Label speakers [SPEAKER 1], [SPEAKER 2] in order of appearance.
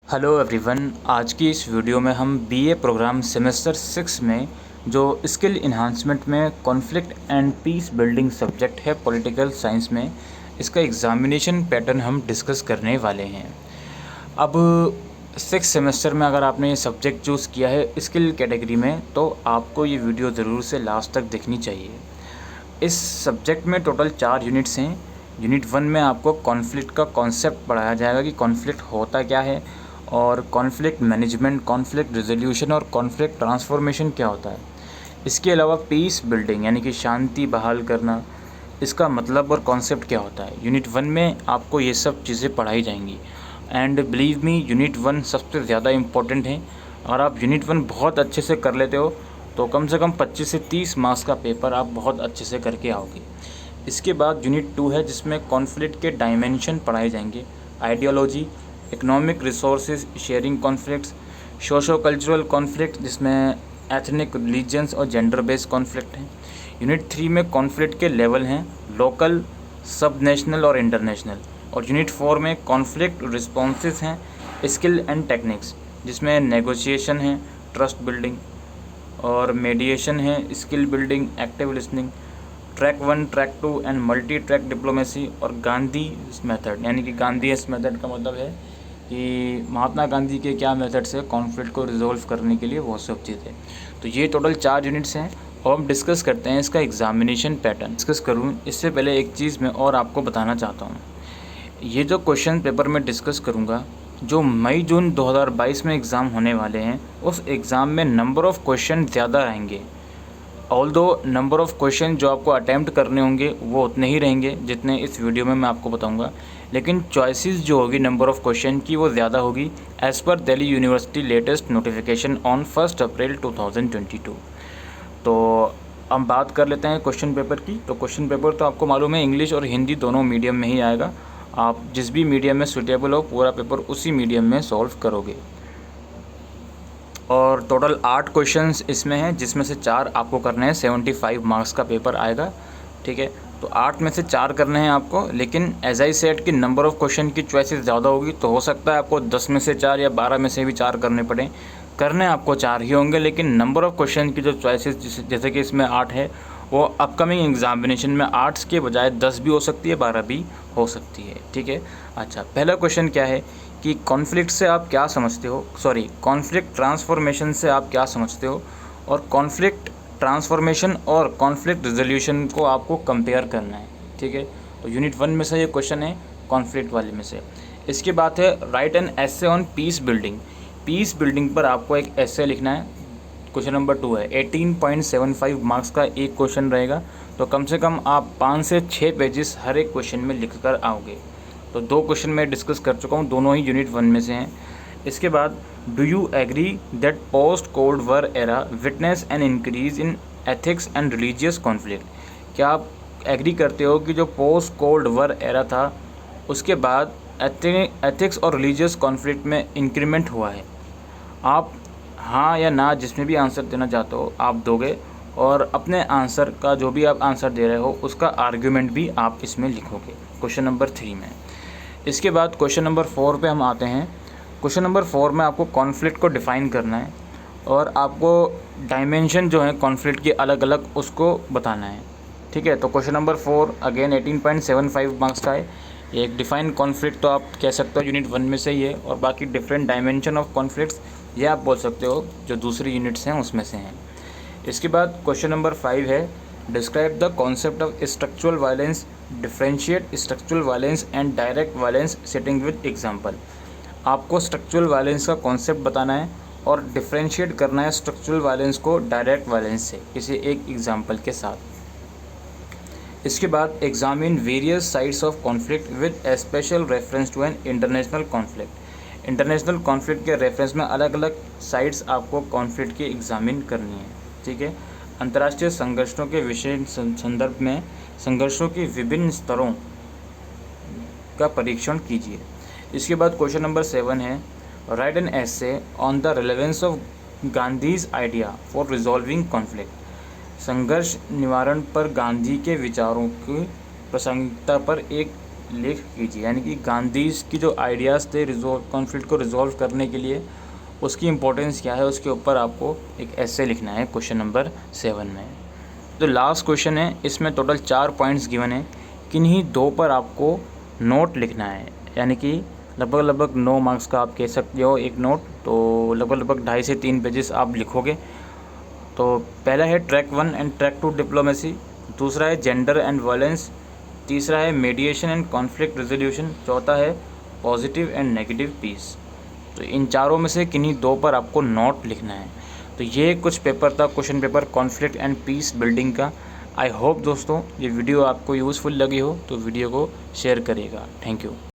[SPEAKER 1] Hello everyone, आज की इस वीडियो में हम बीए प्रोग्राम सेमेस्टर 6 में जो स्किल इन्हांसमेंट में conflict and peace building subject है पॉलिटिकल साइंस में, इसका एग्ज़ामिनेशन पैटर्न हम डिस्कस करने वाले हैं। अब 6 सेमेस्टर में अगर आपने ये सब्जेक्ट चूज़ किया है स्किल कैटेगरी में, तो आपको ये वीडियो ज़रूर से लास्ट तक देखनी चाहिए। इस सब्जेक्ट में टोटल 4 यूनिट्स हैं। यूनिट 1 में आपको कॉन्फ्लिक्ट का कॉन्सेप्ट पढ़ाया जाएगा कि कॉन्फ्लिक्ट होता क्या है, और कॉन्फ्लिक्ट मैनेजमेंट, कॉन्फ्लिक्ट रिजोल्यूशन और कॉन्फ्लिक्ट ट्रांसफॉर्मेशन क्या होता है। इसके अलावा पीस बिल्डिंग यानी कि शांति बहाल करना, इसका मतलब और कॉन्सेप्ट क्या होता है। यूनिट 1 में आपको ये सब चीज़ें पढ़ाई जाएंगी। एंड बिलीव मी, यूनिट 1 सबसे ज़्यादा इम्पोर्टेंट है। अगर आप यूनिट 1 बहुत अच्छे से कर लेते हो तो कम से कम 25 से 30 मार्क्स का पेपर आप बहुत अच्छे से करके आओगे। इसके बाद यूनिट 2 है जिसमें कॉन्फ्लिक्ट के डायमेंशन पढ़ाए जाएंगे। Ideology, economic resources sharing conflicts, socio cultural conflict जिसमें एथनिक, रिलीजियंस और जेंडर बेस्ड कॉन्फ्लिक्ट हैं। यूनिट 3 में कॉन्फ्लिक्ट के लेवल हैं लोकल, सब नेशनल और इंटरनेशनल। और यूनिट 4 में कॉन्फ्लिक्ट रिस्पॉन्सेस हैं स्किल एंड टेक्निक्स जिसमें नेगोशिएशन है, ट्रस्ट बिल्डिंग और मेडिएशन है, skill building, active listening, track 1, track 2 and multi track diplomacy और गांधी मेथड। यानी कि गांधी मेथड का मतलब है कि महात्मा गांधी के क्या मेथड्स है कॉन्फ्लिक्ट को रिजोल्व करने के लिए, वो सब चीज़ें। तो ये टोटल 4 यूनिट्स हैं और हम डिस्कस करते हैं इसका एग्जामिनेशन पैटर्न। डिस्कस करूँ इससे पहले एक चीज़ मैं और आपको बताना चाहता हूँ। ये जो क्वेश्चन पेपर में डिस्कस करूँगा, जो मई जून 2022 में एग्ज़ाम होने वाले हैं, उस एग्ज़ाम में नंबर ऑफ़ क्वेश्चन ज़्यादा रहेंगे। ऑल्दो नंबर ऑफ़ क्वेश्चन जो आपको अटैम्प्ट करने होंगे वो उतने ही रहेंगे जितने इस वीडियो में मैं आपको बताऊंगा, लेकिन चॉइसेस जो होगी नंबर ऑफ़ क्वेश्चन की वो ज़्यादा होगी as per Delhi university latest notification on 1 अप्रैल 2022। तो हम बात कर लेते हैं क्वेश्चन पेपर की। तो क्वेश्चन पेपर तो आपको मालूम है इंग्लिश और हिंदी दोनों मीडियम में ही आएगा। आप जिस भी मीडियम में सूटेबल हो पूरा पेपर उसी मीडियम में सॉल्व करोगे। और टोटल 8 क्वेश्चंस इसमें हैं जिसमें से 4 आपको करने हैं। 75 मार्क्स का पेपर आएगा, ठीक है। तो 8 में से 4 करने हैं आपको, लेकिन एज आई सेड कि नंबर ऑफ़ क्वेश्चन की चॉइसेस ज़्यादा होगी, तो हो सकता है आपको 10 में से 4 या 12 में से भी 4 करने पड़े। करने आपको 4 ही होंगे, लेकिन नंबर ऑफ़ क्वेश्चन की जो चॉइसेस जैसे कि इसमें 8 है, वो अपकमिंग एग्जामिनेशन में 8 के बजाय 10 भी हो सकती है, 12 भी हो सकती है, ठीक है। अच्छा, पहला क्वेश्चन क्या है कि कॉन्फ्लिक्ट से आप क्या समझते हो, कॉन्फ्लिक्ट ट्रांसफॉर्मेशन से आप क्या समझते हो, और कॉन्फ्लिक्ट ट्रांसफॉर्मेशन और कॉन्फ्लिक्ट रिजोल्यूशन को आपको कंपेयर करना है, ठीक है। तो यूनिट 1 में से ये क्वेश्चन है कॉन्फ्लिक्ट वाले में से। इसके बाद है right an essay on peace building. Peace building पर आपको एक एसे लिखना है। क्वेश्चन नंबर 2 है, 18.75 मार्क्स का एक क्वेश्चन रहेगा, तो कम से कम आप 5 से 6 पेजेस हर एक क्वेश्चन में लिख कर आओगे। तो 2 क्वेश्चन मैं डिस्कस कर चुका हूँ, दोनों ही यूनिट 1 में से हैं। इसके बाद do you agree that post cold war era witness an increase in ethics and religious conflict. क्या आप एग्री करते हो कि जो पोस्ट कोल्ड वॉर एरा था उसके बाद एथिक्स और रिलीजियस कॉन्फ्लिक्ट में इंक्रीमेंट हुआ है। आप हाँ या ना जिसमें भी आंसर देना चाहते हो आप दोगे, और अपने आंसर का जो भी आप आंसर दे रहे हो उसका आर्ग्यूमेंट भी आप इसमें लिखोगे क्वेश्चन नंबर 3 में। इसके बाद क्वेश्चन नंबर 4 पे हम आते हैं। क्वेश्चन नंबर 4 में आपको कॉन्फ्लिक्ट को डिफ़ाइन करना है और आपको डायमेंशन जो है कॉन्फ्लिक्ट के अलग अलग उसको बताना है, ठीक है। तो क्वेश्चन नंबर 4 अगेन 18.75 मार्क्स का है। एक डिफ़ाइन कॉन्फ्लिक्ट तो आप कह सकते हो यूनिट 1 में से ही है, और बाकी डिफरेंट डायमेंशन ऑफ कॉन्फ्लिक्ट्स ये आप बोल सकते हो जो दूसरी यूनिट्स हैं उसमें से हैं। इसके बाद क्वेश्चन नंबर 5 है describe the concept of structural violence, differentiate structural violence and direct violence setting with example. आपको स्ट्रक्चरल वायलेंस का कॉन्सेप्ट बताना है और डिफरेंशिएट करना है स्ट्रक्चरल वायलेंस को डायरेक्ट वायलेंस से किसी एक एग्जांपल के साथ। इसके बाद examine various sides of conflict with a special reference to an international conflict. International conflict के रेफरेंस में अलग अलग साइड्स आपको कॉन्फ्लिक्ट की एग्जामिन करनी है, ठीक है। अंतर्राष्ट्रीय संघर्षों के विषय संदर्भ में संघर्षों के विभिन्न स्तरों का परीक्षण कीजिए। इसके बाद क्वेश्चन नंबर 7 है right an essay on the relevance of Gandhi's idea for resolving conflict. संघर्ष निवारण पर गांधी के विचारों की प्रासंगिकता पर एक लेख कीजिए। यानी कि गांधी की जो आइडियाज़ थे कॉन्फ्लिक्ट को रिजॉल्व करने के लिए, उसकी इम्पोर्टेंस क्या है, उसके ऊपर आपको एक एस्से लिखना है क्वेश्चन नंबर 7 में। जो लास्ट क्वेश्चन है इसमें टोटल 4 पॉइंट्स गिवन है, किन्हीं 2 पर आपको नोट लिखना है। यानी कि लगभग 9 मार्क्स का आप कह सकते हो एक नोट, तो लगभग 2.5 से 3 पेजेस आप लिखोगे। तो पहला है ट्रैक 1 एंड ट्रैक 2 डिप्लोमेसी, दूसरा है जेंडर एंड वायलेंस, तीसरा है मीडिएशन एंड कॉन्फ्लिक्ट रेजोल्यूशन, चौथा है पॉजिटिव एंड नेगेटिव पीस। तो इन चारों में से किन्हीं 2 पर आपको नोट लिखना है। तो ये कुछ पेपर था, question paper conflict and peace building का। आई होप दोस्तों ये वीडियो आपको यूज़फुल लगी हो, तो वीडियो को शेयर करिएगा। Thank you.